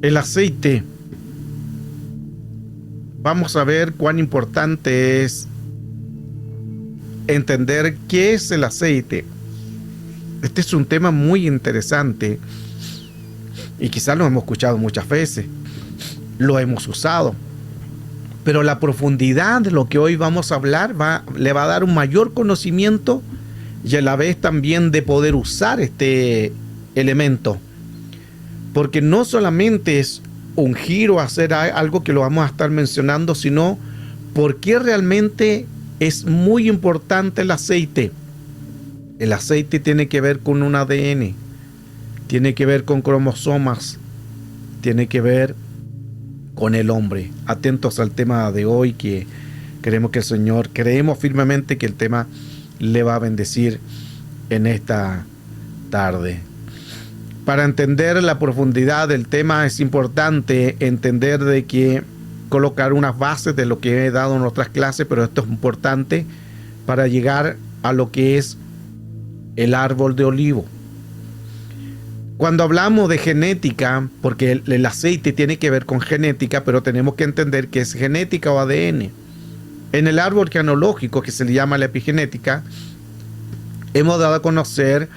El aceite. Vamos a ver cuán importante es entender qué es el aceite. Este es un tema muy interesante y quizás lo hemos escuchado muchas veces, lo hemos usado, pero la profundidad de lo que hoy vamos a hablar le va a dar un mayor conocimiento y a la vez también de poder usar este elemento, porque no solamente es ungir o hacer algo que lo vamos a estar mencionando, sino porque realmente es muy importante el aceite. El aceite tiene que ver con un ADN, tiene que ver con cromosomas, tiene que ver con el hombre. Atentos al tema de hoy, que creemos que el Señor, creemos firmemente que el tema le va a bendecir en esta tarde. Para entender la profundidad del tema es importante entender de que colocar unas bases de lo que he dado en otras clases, pero esto es importante para llegar a lo que es el árbol de olivo. Cuando hablamos de genética, porque el aceite tiene que ver con genética, pero tenemos que entender que es genética o ADN. En el árbol genealógico, que se le llama la epigenética, hemos dado a conocer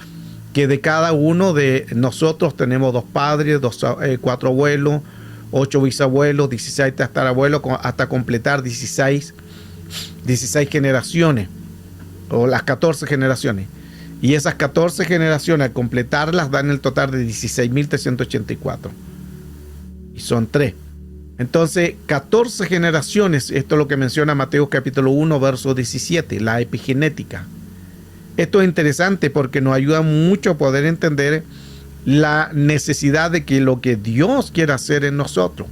que de cada uno de nosotros tenemos 2 padres, 4 abuelos, 8 bisabuelos, 16 tatarabuelos, hasta completar 16 generaciones, o las 14 generaciones. Y esas 14 generaciones, al completarlas, dan el total de 16.384. Y son 3. Entonces, 14 generaciones, esto es lo que menciona Mateo capítulo 1, verso 17, la epigenética. Esto es interesante porque nos ayuda mucho a poder entender la necesidad de que lo que Dios quiere hacer en nosotros.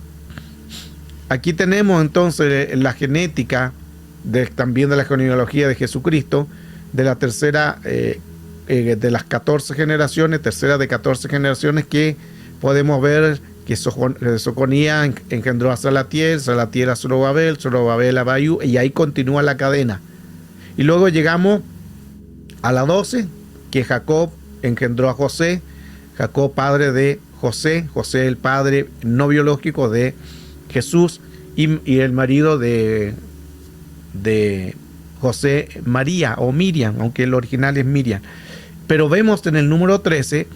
Aquí tenemos entonces la genética también de la genealogía de Jesucristo, de la tercera de las 14 generaciones, tercera de 14 generaciones, que podemos ver que Soconía engendró a Salatiel, Salatiel a Zorobabel, Zorobabel a Abiú, y ahí continúa la cadena. Y luego llegamos a la 12, que Jacob engendró a José, Jacob padre de José, José el padre no biológico de Jesús, y el marido de José, María o Miriam, aunque el original es Miriam. Pero vemos en el número 13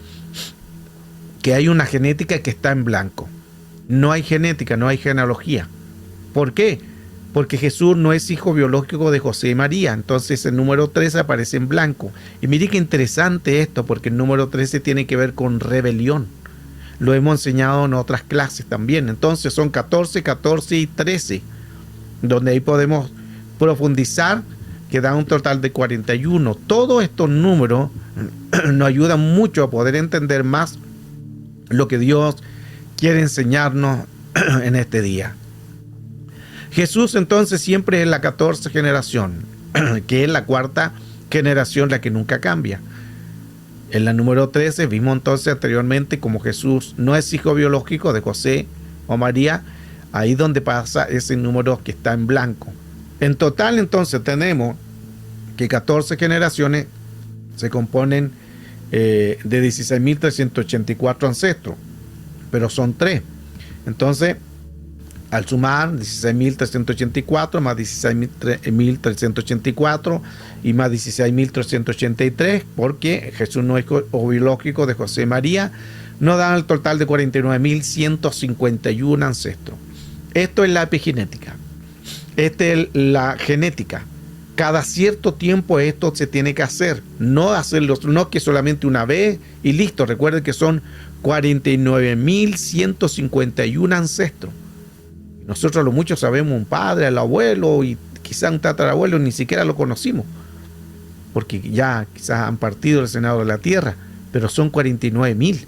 que hay una genética que está en blanco. No hay genética, no hay genealogía. ¿Por qué? Porque Jesús no es hijo biológico de José y María. Entonces el número 13 aparece en blanco. Y mire qué interesante esto, porque el número 13 tiene que ver con rebelión. Lo hemos enseñado en otras clases también. Entonces son 14, 14 y 13, donde ahí podemos profundizar, que da un total de 41. Todos estos números nos ayudan mucho a poder entender más lo que Dios quiere enseñarnos en este día. Jesús entonces siempre es la 14 generación, que es la 4ª generación, la que nunca cambia. En la número 13 vimos entonces anteriormente como Jesús no es hijo biológico de José o María, ahí donde pasa ese número que está en blanco. En total entonces tenemos que 14 generaciones se componen de 16.384 ancestros, pero son 3. Entonces, al sumar 16.384 más 16.384 y más 16.383, porque Jesús no es hijo biológico de José y María, nos dan el total de 49.151 ancestros. Esto es la epigenética. Esta es la genética. Cada cierto tiempo esto se tiene que hacer, no hacerlo, no que solamente una vez y listo. Recuerden que son 49.151 ancestros. Nosotros lo mucho sabemos un padre, el abuelo y quizás un tatarabuelo, ni siquiera lo conocimos, porque ya quizás han partido del Senado de la tierra, pero son 49.000.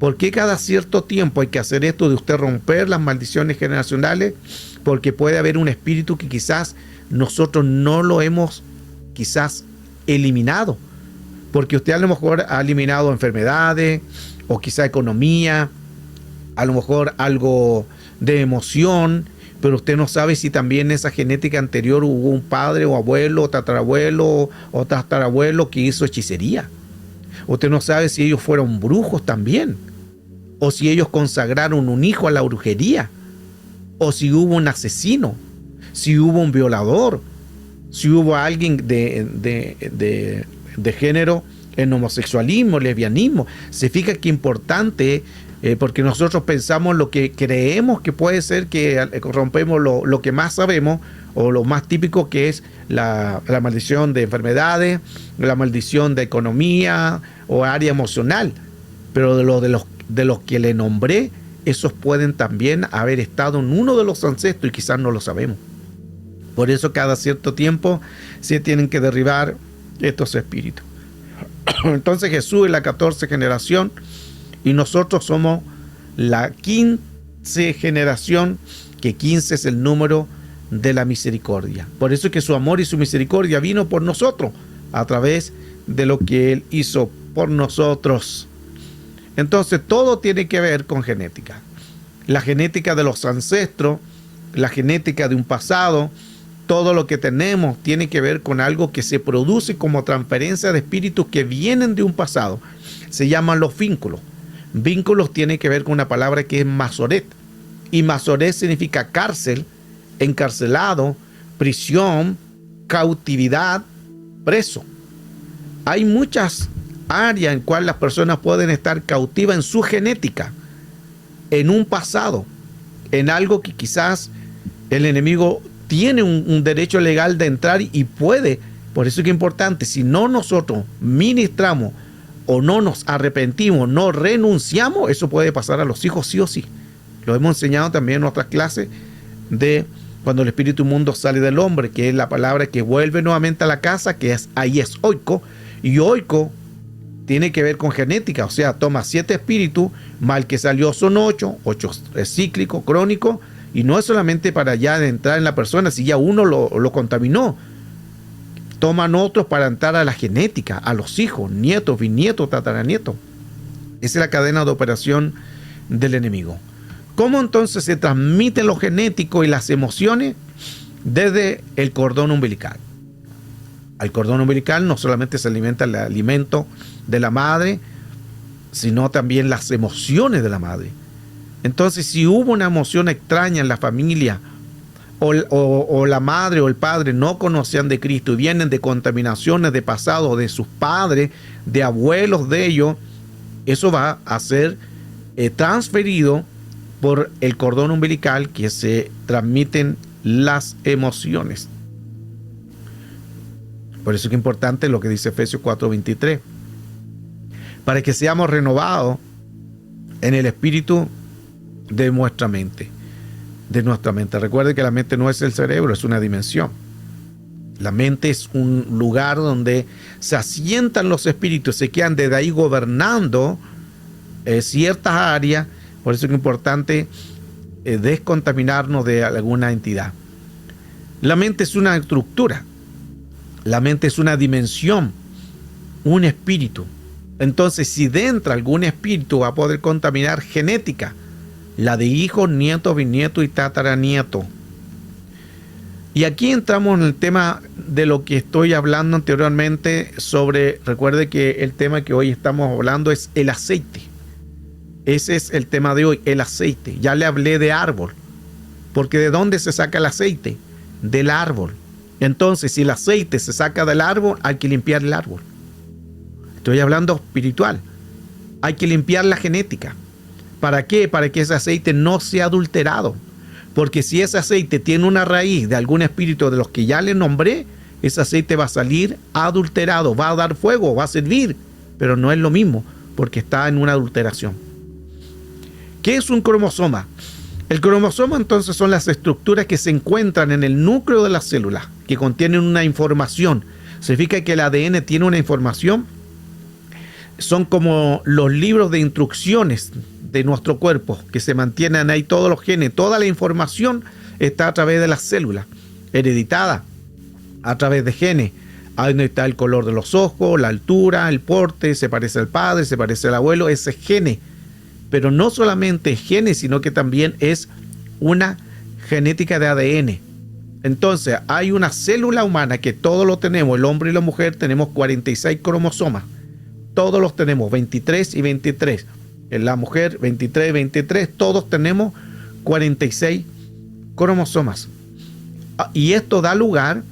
¿Por qué cada cierto tiempo hay que hacer esto de usted romper las maldiciones generacionales? Porque puede haber un espíritu que quizás nosotros no lo hemos quizás eliminado, porque usted a lo mejor ha eliminado enfermedades o quizá economía, a lo mejor algo de emoción, pero usted no sabe si también en esa genética anterior hubo un padre o abuelo o tatarabuelo que hizo hechicería. Usted no sabe si ellos fueron brujos también. o si ellos consagraron un hijo a la brujería, o si hubo un asesino, si hubo un violador, si hubo alguien de género en homosexualismo, lesbianismo. Se fija que importante, porque nosotros pensamos lo que creemos que puede ser, que rompemos lo que más sabemos, o lo más típico, que es la maldición de enfermedades, la maldición de economía o área emocional. Pero de los que le nombré, esos pueden también haber estado en uno de los ancestros y quizás no lo sabemos. Por eso cada cierto tiempo se tienen que derribar estos espíritus. Entonces Jesús es la 14 generación y nosotros somos la 15 generación, que 15 es el número de la misericordia. Por eso es que su amor y su misericordia vino por nosotros a través de lo que Él hizo por nosotros. Entonces todo tiene que ver con genética. La genética de los ancestros, la genética de un pasado, todo lo que tenemos tiene que ver con algo que se produce como transferencia de espíritus que vienen de un pasado. Se llaman los vínculos. Vínculos tiene que ver con una palabra que es masoret. Y masoret significa cárcel, encarcelado, prisión, cautividad, preso. Hay muchas áreas en cuales las personas pueden estar cautivas en su genética, en un pasado, en algo que quizás el enemigo tiene un derecho legal de entrar y puede. Por eso es que es importante, si no nosotros ministramos o no nos arrepentimos, no renunciamos, eso puede pasar a los hijos sí o sí. Lo hemos enseñado también en otras clases de cuando el espíritu inmundo sale del hombre, que es la palabra que vuelve nuevamente a la casa, que es ahí es oiko, y oiko tiene que ver con genética, o sea, toma 7 espíritus, mal que salió son 8 es cíclico, crónico, y no es solamente para ya entrar en la persona, si ya uno lo contaminó, toman otros para entrar a la genética, a los hijos, nietos, bisnietos, tataranietos. Esa es la cadena de operación del enemigo. ¿Cómo entonces se transmiten lo genético y las emociones? Desde el cordón umbilical. Al cordón umbilical no solamente se alimenta el alimento de la madre, sino también las emociones de la madre. Entonces, si hubo una emoción extraña en la familia, o la madre o el padre no conocían de Cristo y vienen de contaminaciones de pasado, de sus padres, de abuelos de ellos, eso va a ser transferido por el cordón umbilical, que se transmiten las emociones. Por eso es importante lo que dice Efesios 4:23. Para que seamos renovados en el espíritu de nuestra mente. Recuerde que la mente no es el cerebro, es una dimensión. La mente es un lugar donde se asientan los espíritus, se quedan desde ahí gobernando ciertas áreas. Por eso es importante descontaminarnos de alguna entidad. La mente es una estructura, la mente es una dimensión, un espíritu. Entonces, si entra algún espíritu, va a poder contaminar genética, la de hijos, nietos, bisnietos y tataranietos. Y aquí entramos en el tema de lo que estoy hablando anteriormente sobre, recuerde que el tema que hoy estamos hablando es el aceite. Ese es el tema de hoy, el aceite. Ya le hablé de árbol, porque ¿de dónde se saca el aceite? Del árbol. Entonces, si el aceite se saca del árbol, hay que limpiar el árbol. Estoy hablando espiritual. Hay que limpiar la genética. ¿Para qué? Para que ese aceite no sea adulterado. Porque si ese aceite tiene una raíz de algún espíritu de los que ya le nombré, ese aceite va a salir adulterado, va a dar fuego, va a servir, pero no es lo mismo, porque está en una adulteración. ¿Qué es un cromosoma? El cromosoma entonces son las estructuras que se encuentran en el núcleo de las células, que contienen una información. Significa que el ADN tiene una información. Son como los libros de instrucciones de nuestro cuerpo, que se mantienen ahí todos los genes, toda la información está a través de las células, hereditada a través de genes. Ahí donde está el color de los ojos, la altura, el porte, se parece al padre, se parece al abuelo, ese gene. Pero no solamente genes, sino que también es una genética de ADN. Entonces, hay una célula humana que todos lo tenemos, el hombre y la mujer tenemos 46 cromosomas. Todos los tenemos, 23 y 23. en la mujer 23, 23, todos tenemos 46 cromosomas. Y esto da lugar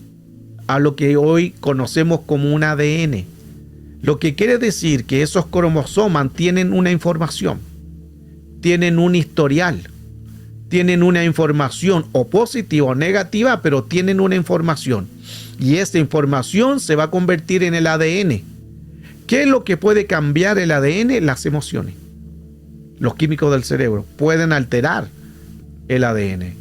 a lo que hoy conocemos como un ADN. Lo que quiere decir que esos cromosomas tienen una información, tienen un historial, tienen una información o positiva o negativa, pero tienen una información. Y esa información se va a convertir en el ADN. ¿Qué es lo que puede cambiar el ADN? Las emociones. Los químicos del cerebro pueden alterar el ADN.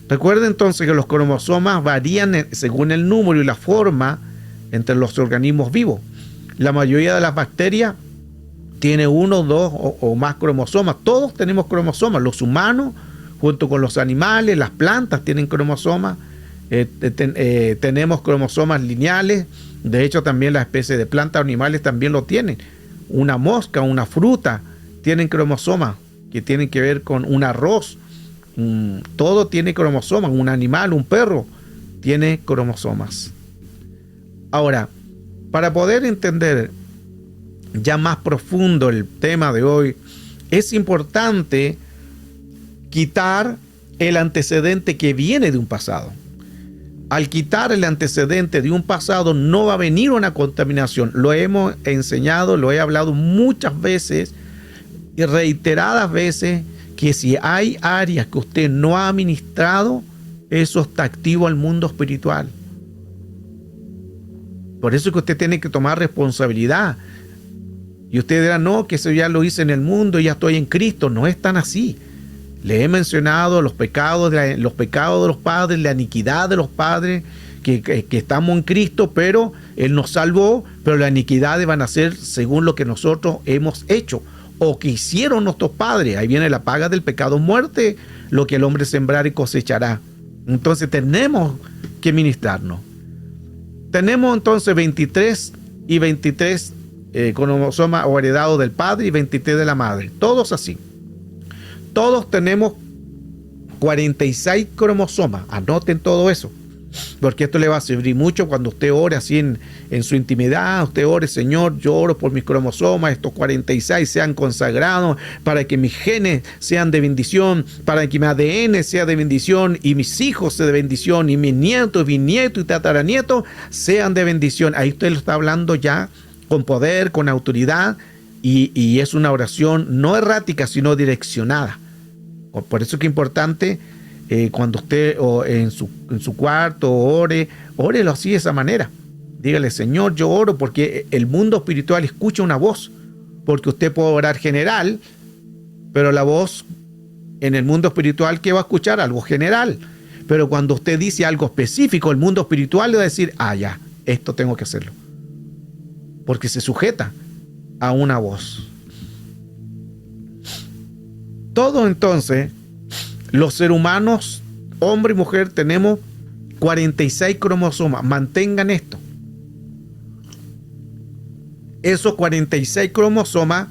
Recuerden entonces que los cromosomas varían según el número y la forma entre los organismos vivos. La mayoría de las bacterias tiene 1, 2 o más cromosomas. Todos tenemos cromosomas. Los humanos, junto con los animales, las plantas tienen cromosomas. Tenemos cromosomas lineales. De hecho, también las especies de plantas o animales también lo tienen. Una mosca, una fruta, tienen cromosomas que tienen que ver con un arroz. Todo tiene cromosomas. Un animal, un perro, tiene cromosomas. Ahora, para poder entender ya más profundo el tema de hoy, es importante quitar el antecedente que viene de un pasado. Al quitar el antecedente de un pasado no va a venir una contaminación. Lo hemos enseñado, lo he hablado muchas veces y reiteradas veces, que si hay áreas que usted no ha administrado, eso está activo al mundo espiritual. Por eso es que usted tiene que tomar responsabilidad. Y usted dirá, no, que eso ya lo hice en el mundo, ya estoy en Cristo. No es tan así. Le he mencionado los pecados de los padres, la iniquidad de los padres, que estamos en Cristo, pero Él nos salvó, pero las iniquidades van a ser según lo que nosotros hemos hecho o que hicieron nuestros padres. Ahí viene la paga del pecado, muerte, lo que el hombre sembrará y cosechará. Entonces tenemos que ministrarnos. Tenemos entonces 23 y 23 cromosomas o heredados del padre y 23 de la madre. Todos así. Todos tenemos 46 cromosomas. Anoten todo eso, porque esto le va a servir mucho cuando usted ore así en su intimidad. Usted ore, Señor, yo oro por mis cromosomas, estos 46 sean consagrados, para que mis genes sean de bendición, para que mi ADN sea de bendición, y mis hijos sean de bendición, y mis nietos, bisnietos y tataranietos sean de bendición. Ahí usted lo está hablando ya con poder, con autoridad, y es una oración no errática, sino direccionada. Por eso es que es importante cuando usted en su cuarto órelo así de esa manera. Dígale, Señor, yo oro, porque el mundo espiritual escucha una voz, porque usted puede orar general, pero la voz en el mundo espiritual, ¿qué va a escuchar? Algo general. Pero cuando usted dice algo específico, el mundo espiritual le va a decir, ya, esto tengo que hacerlo, porque se sujeta a una voz. Todo entonces, los seres humanos, hombre y mujer, tenemos 46 cromosomas. Mantengan esto. Esos 46 cromosomas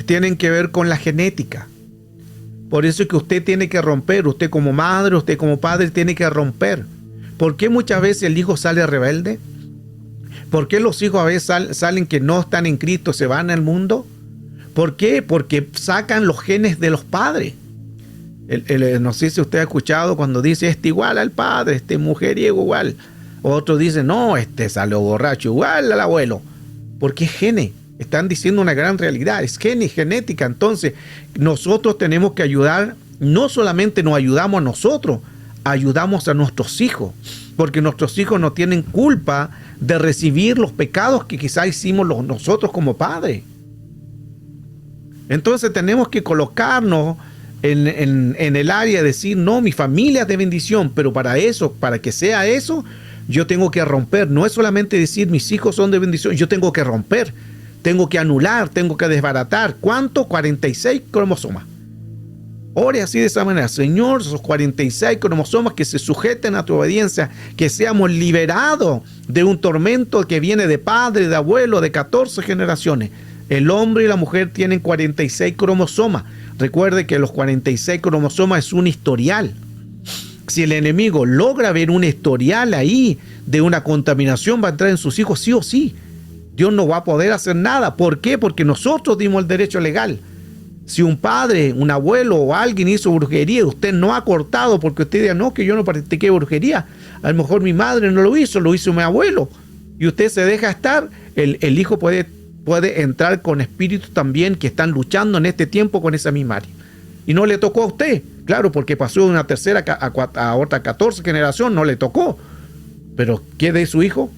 tienen que ver con la genética. Por eso es que usted tiene que romper. Usted como madre, usted como padre tiene que romper. ¿Por qué muchas veces el hijo sale rebelde? ¿Por qué los hijos a veces salen que no están en Cristo, se van al mundo? ¿Por qué? Porque sacan los genes de los padres. No sé si usted ha escuchado cuando dice, igual al padre, mujeriego igual. Otros dicen, no, salió borracho igual al abuelo. Porque es genes. Están diciendo una gran realidad. Es genética. Entonces, nosotros tenemos que ayudar. No solamente nos ayudamos a nosotros, ayudamos a nuestros hijos. Porque nuestros hijos no tienen culpa de recibir los pecados que quizás hicimos nosotros como padres. Entonces tenemos que colocarnos en el área de decir, no, mi familia es de bendición, pero para eso, para que sea eso, yo tengo que romper. No es solamente decir, mis hijos son de bendición, yo tengo que romper, tengo que anular, tengo que desbaratar. ¿Cuánto? 46 cromosomas. Ore así de esa manera, Señor, esos 46 cromosomas que se sujeten a tu obediencia, que seamos liberados de un tormento que viene de padre, de abuelo, de 14 generaciones. El hombre y la mujer tienen 46 cromosomas. Recuerde que los 46 cromosomas es un historial. Si el enemigo logra ver un historial ahí de una contaminación, va a entrar en sus hijos sí o sí. Dios no va a poder hacer nada. ¿Por qué? Porque nosotros dimos el derecho legal. Si un padre, un abuelo o alguien hizo brujería y usted no ha cortado porque usted diga, no, que yo no practiqué brujería. A lo mejor mi madre no lo hizo mi abuelo. Y usted se deja estar, el hijo puede entrar con espíritus también que están luchando en este tiempo con esa misma área. Y no le tocó a usted, claro, porque pasó de una tercera a otra 14 generación, no le tocó. Pero ¿qué de su hijo?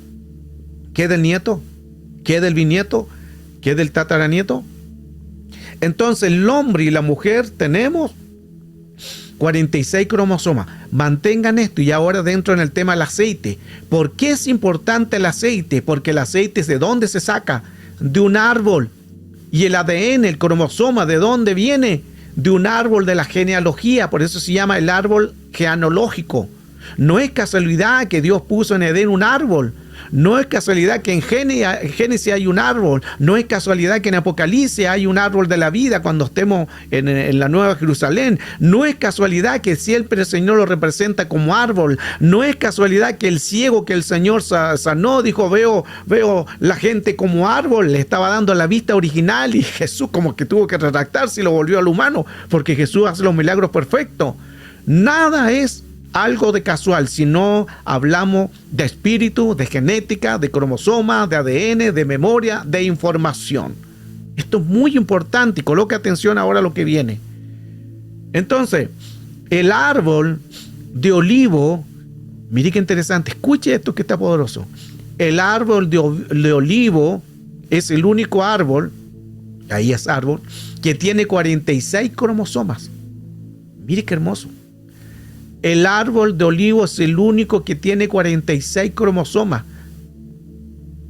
¿Qué del nieto? ¿Qué del bisnieto? ¿Qué del tataranieto? Entonces el hombre y la mujer tenemos 46 cromosomas. Mantengan esto. Y ahora dentro en el tema del aceite. ¿Por qué es importante el aceite? Porque el aceite es de dónde se saca, de un árbol. Y el ADN, el cromosoma, ¿de dónde viene? De un árbol de la genealogía. Por eso se llama el árbol genealógico. No es casualidad que Dios puso en Edén un árbol. No es casualidad que en Génesis hay un árbol. No es casualidad que en Apocalipsis hay un árbol de la vida cuando estemos en la Nueva Jerusalén. No es casualidad que siempre el Señor lo representa como árbol. No es casualidad que el ciego que el Señor sanó dijo, veo la gente como árbol. Le estaba dando la vista original y Jesús como que tuvo que retractarse y lo volvió al humano porque Jesús hace los milagros perfectos. Nada es algo de casual, si no hablamos de espíritu, de genética, de cromosoma, de ADN, de memoria, de información. Esto es muy importante y coloque atención ahora a lo que viene. Entonces, el árbol de olivo, mire qué interesante, escuche esto que está poderoso. El árbol de olivo es el único árbol, ahí es árbol, que tiene 46 cromosomas. Mire qué hermoso. El árbol de olivo es el único que tiene 46 cromosomas.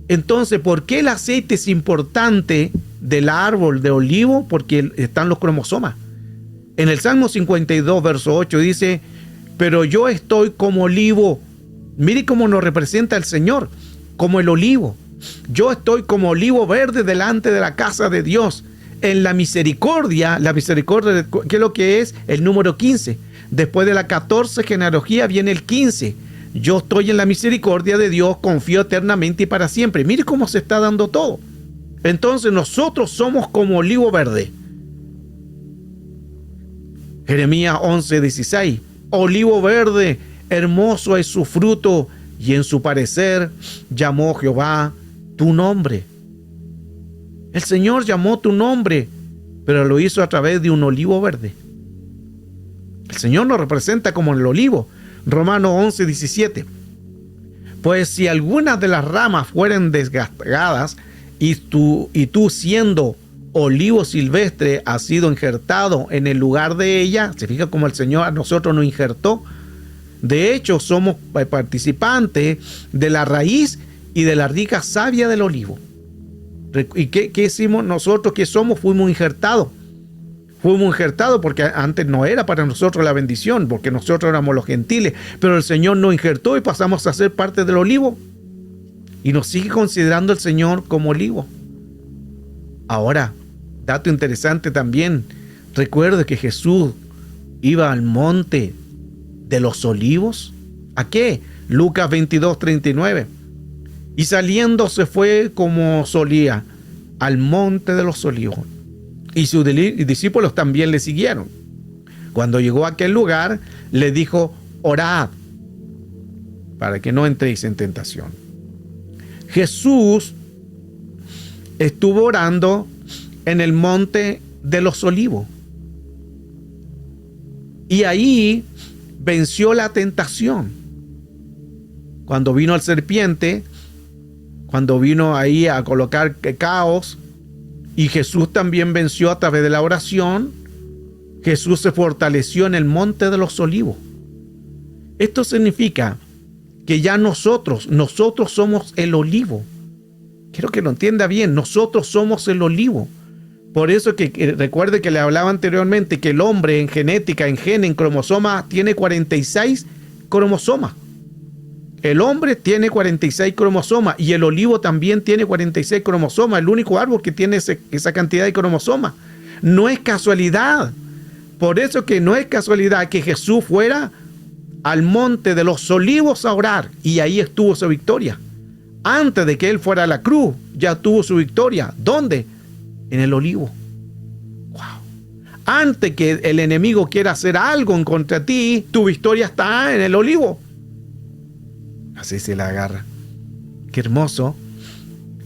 Entonces, ¿por qué el aceite es importante del árbol de olivo? Porque están los cromosomas. En el Salmo 52, verso 8 dice, pero yo estoy como olivo. Mire cómo nos representa el Señor, como el olivo. Yo estoy como olivo verde delante de la casa de Dios. En la misericordia, ¿qué es lo que es? El número 15. Después de la 14 genealogía viene el 15. Yo estoy en la misericordia de Dios, confío eternamente y para siempre. Mire cómo se está dando todo. Entonces nosotros somos como olivo verde. Jeremías 11:16. Olivo verde, hermoso es su fruto, y en su parecer llamó Jehová tu nombre. El Señor llamó tu nombre, pero lo hizo a través de un olivo verde. El Señor nos representa como el olivo. Romanos 11:17. Pues si algunas de las ramas fueren desgastadas y tú siendo olivo silvestre has sido injertado en el lugar de ella, se fija como el Señor a nosotros nos injertó. De hecho, somos participantes de la raíz y de la rica savia del olivo. ¿Y qué hicimos nosotros? ¿Qué somos? Fuimos injertados. Fuimos injertados porque antes no era para nosotros la bendición, porque nosotros éramos los gentiles, pero el Señor nos injertó y pasamos a ser parte del olivo. Y nos sigue considerando el Señor como olivo. Ahora, dato interesante también, recuerde que Jesús iba al monte de los olivos. ¿A qué? Lucas 22:39. Y saliendo se fue como solía al monte de los olivos. Y sus discípulos también le siguieron. Cuando llegó a aquel lugar, le dijo, orad, para que no entréis en tentación. Jesús estuvo orando en el monte de los olivos. Y ahí venció la tentación. Cuando vino el serpiente, cuando vino ahí a colocar caos, y Jesús también venció a través de la oración, Jesús se fortaleció en el monte de los olivos. Esto significa que ya nosotros somos el olivo. Quiero que lo entienda bien, nosotros somos el olivo. Por eso que recuerde que le hablaba anteriormente que el hombre en genética, en gen, en cromosoma, tiene 46 cromosomas. El hombre tiene 46 cromosomas y el olivo también tiene 46 cromosomas. El único árbol que tiene esa cantidad de cromosomas. No es casualidad. Por eso que no es casualidad que Jesús fuera al monte de los olivos a orar y ahí estuvo su victoria. Antes de que Él fuera a la cruz, ya tuvo su victoria. ¿Dónde? En el olivo. Wow. Antes que el enemigo quiera hacer algo en contra de ti, tu victoria está en el olivo. Así se la agarra. Qué hermoso.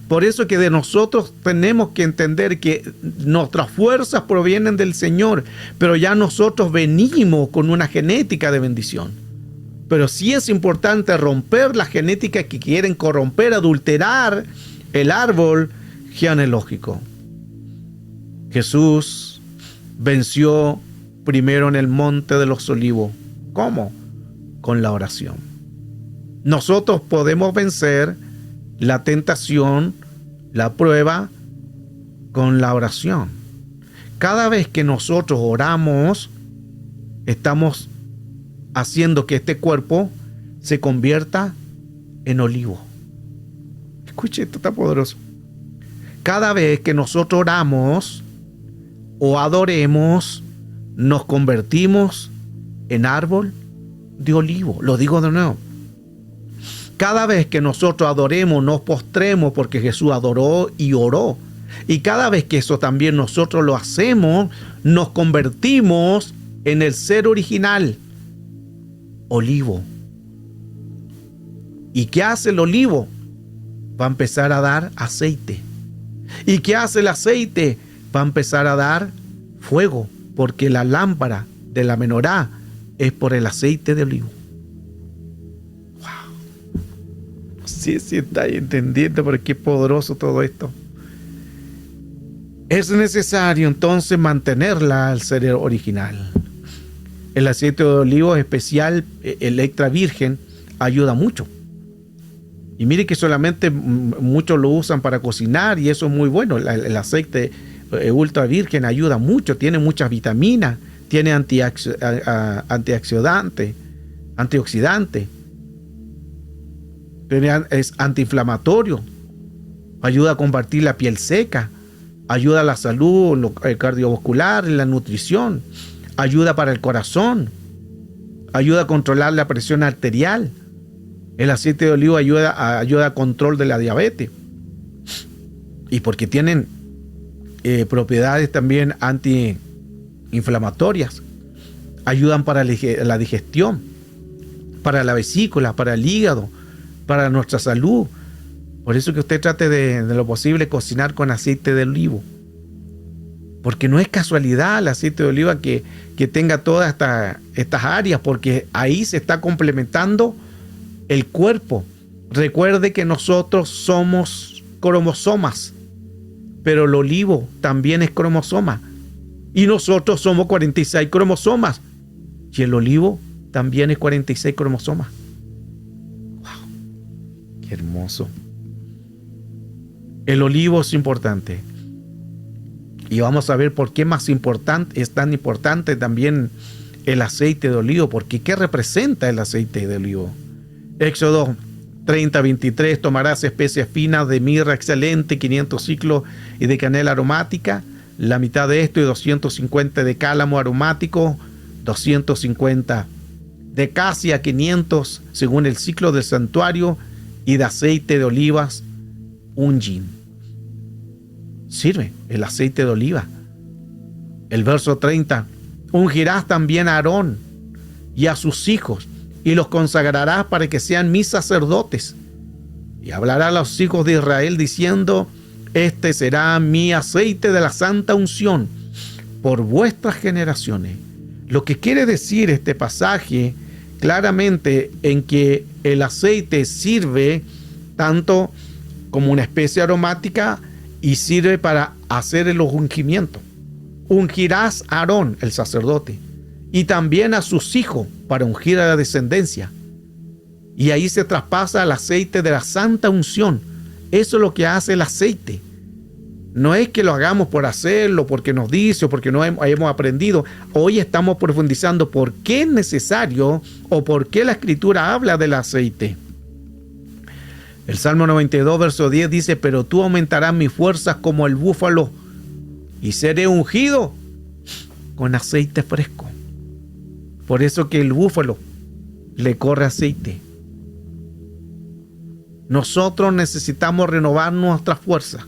Por eso que de nosotros tenemos que entender que nuestras fuerzas provienen del Señor, pero ya nosotros venimos con una genética de bendición. Pero sí es importante romper las genéticas que quieren corromper, adulterar el árbol genealógico. Jesús venció primero en el monte de los olivos. ¿Cómo? Con la oración. Nosotros podemos vencer la tentación, la prueba, con la oración. Cada vez que nosotros oramos, estamos haciendo que este cuerpo se convierta en olivo. Escuche, esto está poderoso. Cada vez que nosotros oramos o adoremos, nos convertimos en árbol de olivo. Lo digo de nuevo. Cada vez que nosotros adoremos, nos postremos, porque Jesús adoró y oró. Y cada vez que eso también nosotros lo hacemos, nos convertimos en el ser original, olivo. ¿Y qué hace el olivo? Va a empezar a dar aceite. ¿Y qué hace el aceite? Va a empezar a dar fuego, porque la lámpara de la menorá es por el aceite de olivo. Sí, está entendiendo, pero qué poderoso todo esto. Es necesario entonces mantenerla al ser original. El aceite de olivo especial, el extra virgen, ayuda mucho. Y mire que solamente muchos lo usan para cocinar y eso es muy bueno. El aceite ultra virgen ayuda mucho, tiene muchas vitaminas, tiene antioxidante. Es antiinflamatorio, ayuda a combatir la piel seca, ayuda a la salud cardiovascular, la nutrición, ayuda para el corazón, ayuda a controlar la presión arterial. El aceite de olivo ayuda al control de la diabetes. Y porque tienen propiedades también antiinflamatorias, ayudan para la digestión, para la vesícula, para el hígado, para nuestra salud. Por eso que usted trate de lo posible cocinar con aceite de olivo, porque no es casualidad el aceite de oliva que tenga todas estas áreas, porque ahí se está complementando el cuerpo. Recuerde que nosotros somos cromosomas, pero el olivo también es cromosoma, y nosotros somos 46 cromosomas, y el olivo también es 46 cromosomas. Qué hermoso. El olivo es importante. Y vamos a ver por qué es tan importante también el aceite de olivo. Porque ¿qué representa el aceite de olivo? Éxodo 30:23: tomarás especies finas de mirra excelente, 500 ciclos y de canela aromática, la mitad de esto, y 250 de cálamo aromático, 250 de casia, 500 según el ciclo del santuario, y de aceite de olivas, un hin. Sirve el aceite de oliva. El verso 30: ungirás también a Aarón y a sus hijos, y los consagrarás para que sean mis sacerdotes. Y hablará a los hijos de Israel diciendo: este será mi aceite de la santa unción por vuestras generaciones. Lo que quiere decir este pasaje claramente en que el aceite sirve tanto como una especie aromática y sirve para hacer el ungimiento. Ungirás a Aarón, el sacerdote, y también a sus hijos para ungir a la descendencia. Y ahí se traspasa el aceite de la santa unción. Eso es lo que hace el aceite. No es que lo hagamos por hacerlo, porque nos dice o porque no hemos aprendido. Hoy estamos profundizando por qué es necesario o por qué la Escritura habla del aceite. El Salmo 92, verso 10 dice: pero tú aumentarás mis fuerzas como el búfalo, y seré ungido con aceite fresco. Por eso que el búfalo le corre aceite. Nosotros necesitamos renovar nuestras fuerzas.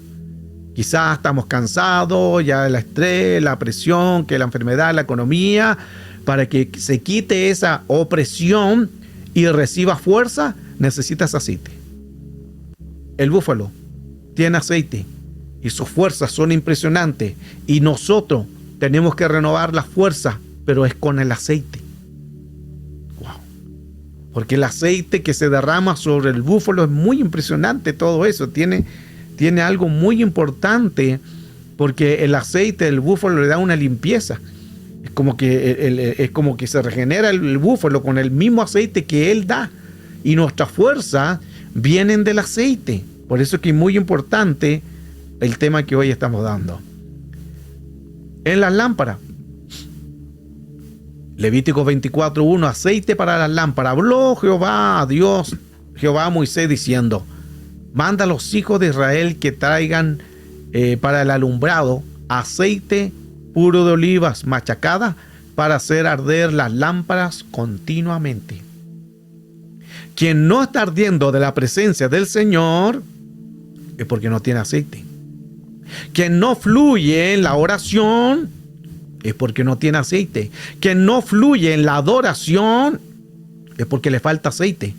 Quizás estamos cansados, ya el estrés, la presión, que la enfermedad, la economía, para que se quite esa opresión y reciba fuerza, necesitas aceite. El búfalo tiene aceite y sus fuerzas son impresionantes, y nosotros tenemos que renovar las fuerzas, pero es con el aceite. Wow. Porque el aceite que se derrama sobre el búfalo es muy impresionante. Todo eso tiene algo muy importante, porque el aceite del búfalo le da una limpieza. Es como que se regenera el búfalo con el mismo aceite que él da, y nuestras fuerzas vienen del aceite. Por eso es que es muy importante el tema que hoy estamos dando. En las lámparas, Levítico 24:1, aceite para las lámparas. Habló Jehová a Moisés diciendo: manda a los hijos de Israel que traigan para el alumbrado aceite puro de olivas machacada para hacer arder las lámparas continuamente. Quien no está ardiendo de la presencia del Señor es porque no tiene aceite. Quien no fluye en la oración es porque no tiene aceite. Quien no fluye en la adoración es porque le falta aceite.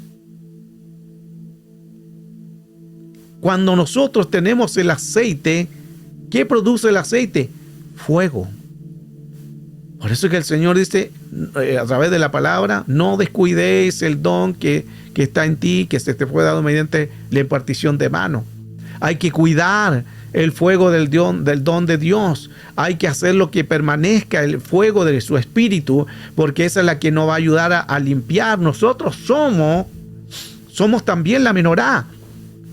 Cuando nosotros tenemos el aceite, ¿qué produce el aceite? Fuego. Por eso es que el Señor dice a través de la palabra: no descuidéis el don que está en ti, que se te fue dado mediante la impartición de mano. Hay que cuidar el fuego del don de Dios. Hay que hacer lo que permanezca el fuego de su espíritu, porque esa es la que nos va a ayudar a limpiar. Nosotros somos también la menorá.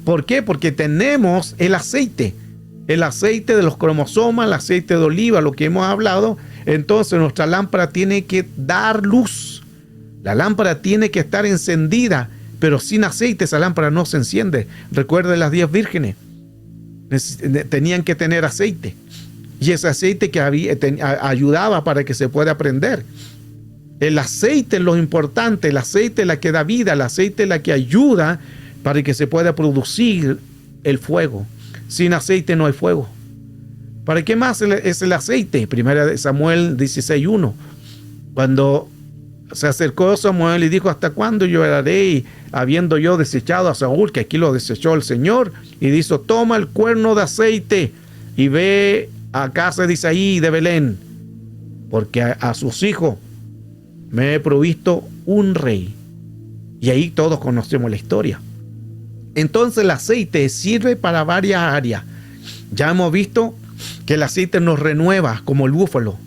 ¿Por qué? Porque tenemos el aceite de los cromosomas, el aceite de oliva, lo que hemos hablado. Entonces nuestra lámpara tiene que dar luz. La lámpara tiene que estar encendida, pero sin aceite esa lámpara no se enciende. Recuerden las 10 vírgenes. Tenían que tener aceite. Y ese aceite que ayudaba para que se pueda prender. El aceite es lo importante. El aceite es la que da vida. El aceite es la que ayuda para que se pueda producir el fuego. Sin aceite no hay fuego. ¿Para qué más es el aceite? Primera de Samuel 16:1. Cuando se acercó Samuel y dijo: ¿hasta cuándo lloraré? Y habiendo yo desechado a Saúl, que aquí lo desechó el Señor, y dijo: toma el cuerno de aceite y ve a casa de Isaí de Belén, porque a sus hijos me he provisto un rey. Y ahí todos conocemos la historia. Entonces el aceite sirve para varias áreas. Ya hemos visto que el aceite nos renueva, como el búfalo.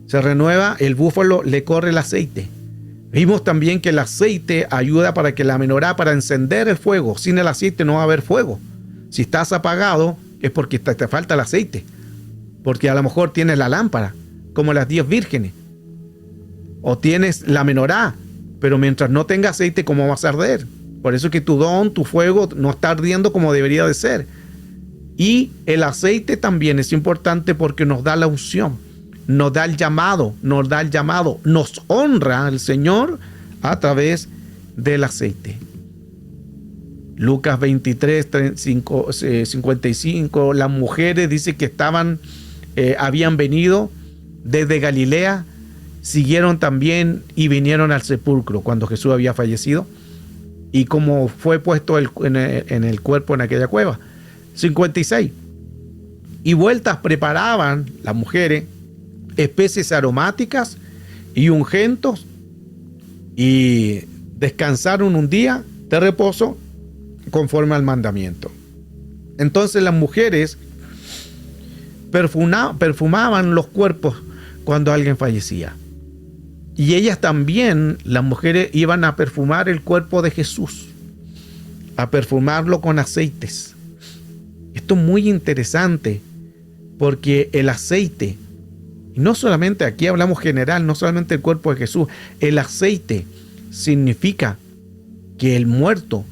Se renueva, el búfalo le corre el aceite. Vimos también que el aceite ayuda para que la menorá, para encender el fuego. Sin el aceite no va a haber fuego. Si estás apagado es porque te falta el aceite. Porque a lo mejor tienes la lámpara, como las 10 vírgenes. O tienes la menorá, pero mientras no tenga aceite, ¿cómo vas a arder? Por eso es que tu don, tu fuego, no está ardiendo como debería de ser. Y el aceite también es importante porque nos da la unción, nos da el llamado, nos honra el Señor a través del aceite. Lucas 23, 55, las mujeres dice que habían venido desde Galilea, siguieron también y vinieron al sepulcro cuando Jesús había fallecido. Y como fue puesto en el cuerpo en aquella cueva. 56. Y vueltas preparaban las mujeres especies aromáticas y ungüentos, y descansaron un día de reposo conforme al mandamiento. Entonces las mujeres perfumaban los cuerpos cuando alguien fallecía. Y ellas también, las mujeres, iban a perfumar el cuerpo de Jesús, a perfumarlo con aceites. Esto es muy interesante, porque el aceite, y no solamente aquí hablamos general, no solamente el cuerpo de Jesús, el aceite significa que el muerto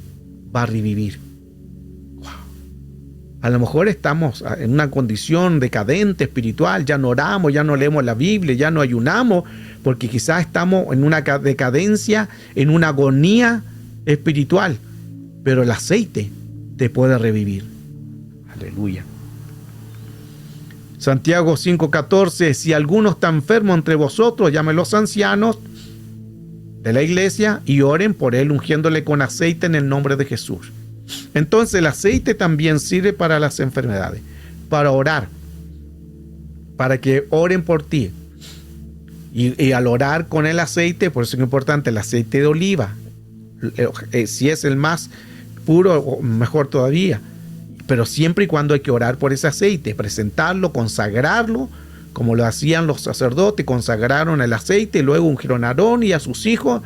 va a revivir. Wow. A lo mejor estamos en una condición decadente espiritual, ya no oramos, ya no leemos la Biblia, ya no ayunamos, porque quizás estamos en una decadencia, en una agonía espiritual. pero el aceite te puede revivir. Aleluya. Santiago 5:14, si alguno está enfermo entre vosotros, llame a los ancianos de la iglesia y oren por él, ungiéndole con aceite en el nombre de Jesús. Entonces el aceite también sirve para las enfermedades, para orar, para que oren por ti. Y al orar con el aceite, por eso es importante el aceite de oliva, si es el más puro, mejor todavía. Pero siempre y cuando hay que orar por ese aceite, presentarlo, consagrarlo, como lo hacían los sacerdotes, consagraron el aceite y luego ungieron a Aarón y a sus hijos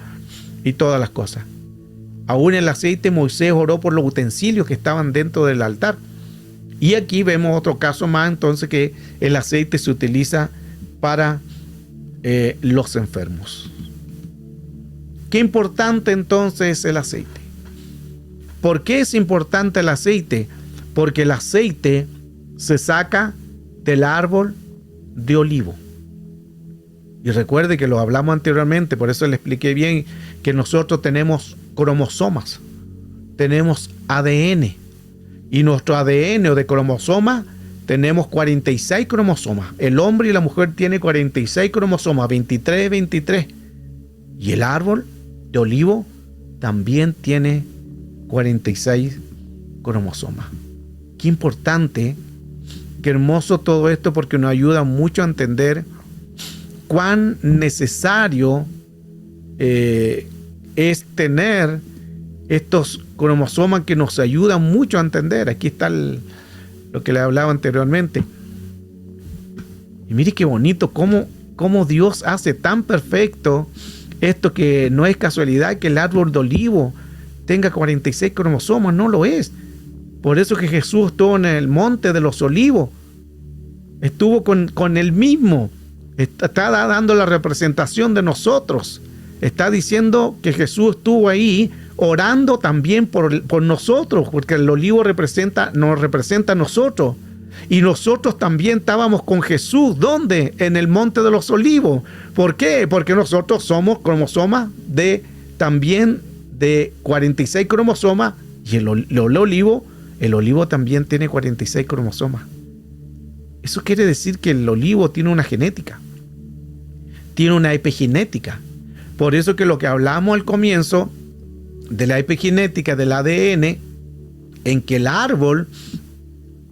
y todas las cosas. Aún el aceite, Moisés oró por los utensilios que estaban dentro del altar. Y aquí vemos otro caso más, entonces, que el aceite se utiliza para los enfermos. Qué importante entonces es el aceite. ¿Por qué es importante el aceite? Porque el aceite se saca del árbol de olivo. Y recuerde que lo hablamos anteriormente, por eso le expliqué bien que nosotros tenemos cromosomas, tenemos ADN. Y nuestro ADN o de cromosoma tenemos 46 cromosomas. El hombre y la mujer tienen 46 cromosomas, 23, 23. Y el árbol de olivo también tiene 46 cromosomas. Qué importante, qué hermoso todo esto, porque nos ayuda mucho a entender cuán necesario es tener estos cromosomas que nos ayudan mucho a entender. Aquí está lo que le hablaba anteriormente. Y mire qué bonito cómo Dios hace tan perfecto esto, que no es casualidad que el árbol de olivo tenga 46 cromosomas, no lo es. Por eso que Jesús estuvo en el monte de los olivos, estuvo con él mismo, está dando la representación de nosotros, está diciendo que Jesús estuvo ahí orando también por nosotros, porque el olivo nos representa a nosotros, y nosotros también estábamos con Jesús. ¿Dónde? En el monte de los olivos. ¿Por qué? Porque nosotros somos cromosomas también de 46 cromosomas, y el olivo también tiene 46 cromosomas. Eso quiere decir que el olivo tiene una genética, tiene una epigenética. Por eso que lo que hablamos al comienzo de la epigenética del ADN, en que el árbol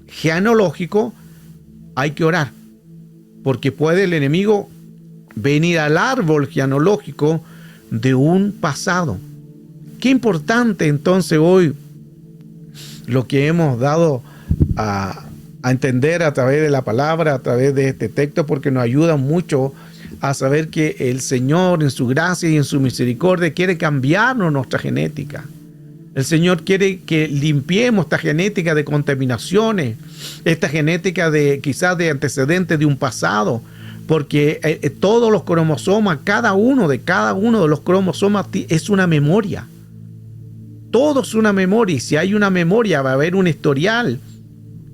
genealógico hay que orar, porque puede el enemigo venir al árbol genealógico de un pasado. Qué importante entonces hoy lo que hemos dado a entender a través de la palabra, a través de este texto, porque nos ayuda mucho a saber que el Señor en su gracia y en su misericordia quiere cambiarnos nuestra genética. El Señor quiere que limpiemos esta genética de contaminaciones, esta genética quizás de antecedentes de un pasado, porque todos los cromosomas, cada uno de los cromosomas es una memoria. Todo es una memoria, y si hay una memoria va a haber un historial.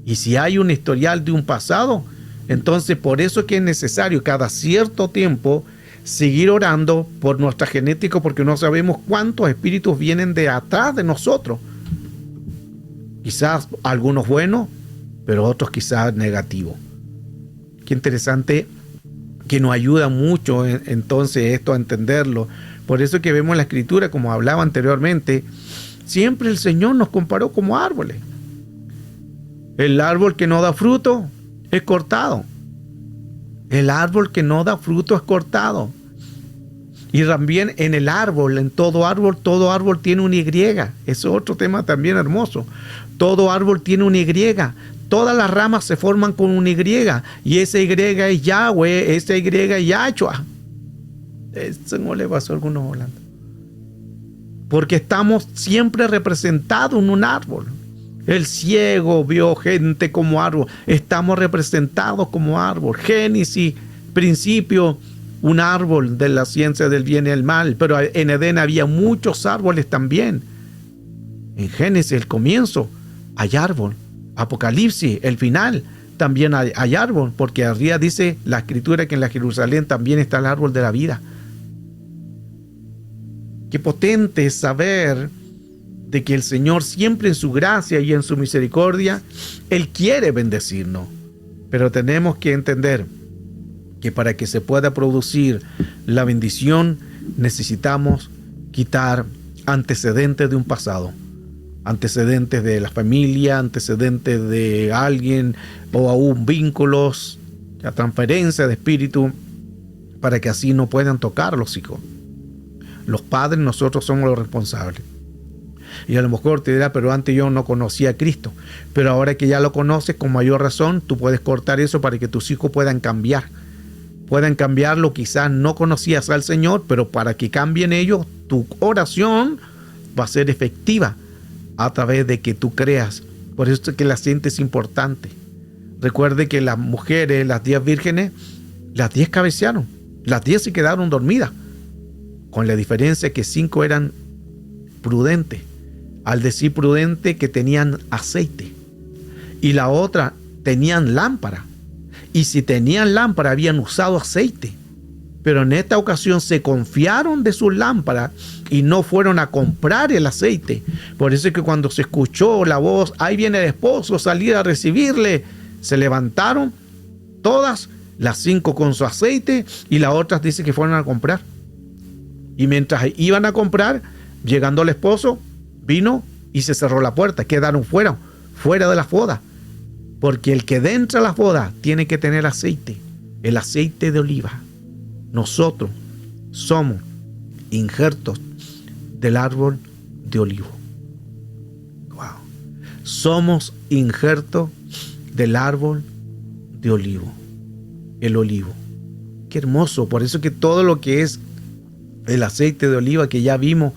Y si hay un historial de un pasado, entonces por eso es que es necesario cada cierto tiempo seguir orando por nuestra genética, porque no sabemos cuántos espíritus vienen de atrás de nosotros. Quizás algunos buenos, pero otros quizás negativos. Qué interesante, que nos ayuda mucho entonces esto a entenderlo. Por eso es que vemos en la Escritura, como hablaba anteriormente, siempre el Señor nos comparó como árboles. El árbol que no da fruto es cortado. El árbol que no da fruto es cortado. Y también en el árbol, en todo árbol tiene una Y. Eso es otro tema también hermoso. Todo árbol tiene una Y. Todas las ramas se forman con una Y. Y esa Y es Yahweh, esa Y es Yahshua. Eso no le pasó a algunos hablando. Porque estamos siempre representados en un árbol. El ciego vio gente como árbol. Estamos representados como árbol. Génesis, principio, un árbol de la ciencia del bien y el mal. Pero en Edén había muchos árboles también. En Génesis, el comienzo, hay árbol. Apocalipsis, el final, también hay árbol. Porque arriba dice la Escritura que en la Jerusalén también está el árbol de la vida. Qué potente es saber de que el Señor siempre en su gracia y en su misericordia, Él quiere bendecirnos. Pero tenemos que entender que para que se pueda producir la bendición, necesitamos quitar antecedentes de un pasado, antecedentes de la familia, antecedentes de alguien o aún vínculos, la transferencia de espíritu, para que así no puedan tocar a los hijos. Los padres, nosotros somos los responsables. Y a lo mejor te dirá, pero antes yo no conocía a Cristo. Pero ahora que ya lo conoces, con mayor razón, tú puedes cortar eso para que tus hijos puedan cambiar. Puedan cambiarlo, quizás no conocías al Señor, pero para que cambien ellos, tu oración va a ser efectiva a través de que tú creas. Por eso es que el aceite es importante. Recuerde que las mujeres, las 10 vírgenes, las 10 cabecearon. Las 10 se quedaron dormidas. Con la diferencia que 5 eran prudentes. Al decir prudente, que tenían aceite. Y la otra tenían lámpara. Y si tenían lámpara, habían usado aceite. Pero en esta ocasión se confiaron de sus lámparas y no fueron a comprar el aceite. Por eso es que cuando se escuchó la voz, ahí viene el esposo, salir a recibirle, se levantaron todas, las 5 con su aceite, y las otras dice que fueron a comprar. Y mientras iban a comprar, llegando el esposo, vino y se cerró la puerta. Quedaron fuera de la boda. Porque el que entra a la boda tiene que tener aceite, el aceite de oliva. Nosotros somos injertos del árbol de olivo. Wow. Somos injertos del árbol de olivo. El olivo. Qué hermoso. Por eso que todo lo que es el aceite de oliva que ya vimos,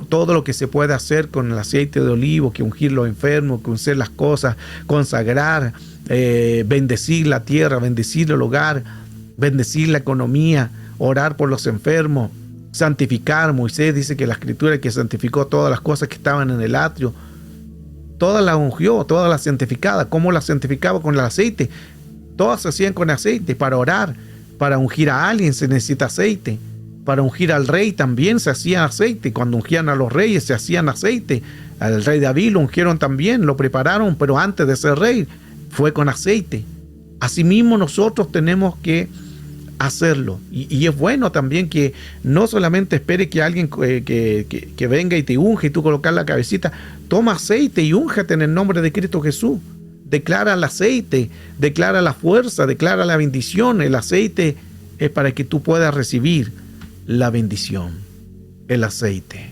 todo lo que se puede hacer con el aceite de olivo, que ungir los enfermos, que ungir las cosas, consagrar, bendecir la tierra, bendecir el hogar, bendecir la economía, orar por los enfermos, santificar. Moisés dice que la escritura que santificó todas las cosas que estaban en el atrio, todas las ungió, todas las santificaba. ¿Cómo las santificaba? Con el aceite. Todas se hacían con aceite. Para orar, para ungir a alguien se necesita aceite. Para ungir al rey también se hacía aceite. Cuando ungían a los reyes se hacían aceite. Al rey David lo ungieron también, lo prepararon, pero antes de ser rey fue con aceite. Asimismo nosotros tenemos que hacerlo. Y es bueno también que no solamente espere que alguien que venga y te unge y tú colocas la cabecita. Toma aceite y úngete en el nombre de Cristo Jesús. Declara el aceite, declara la fuerza, declara la bendición. El aceite es para que tú puedas recibir la bendición, el aceite.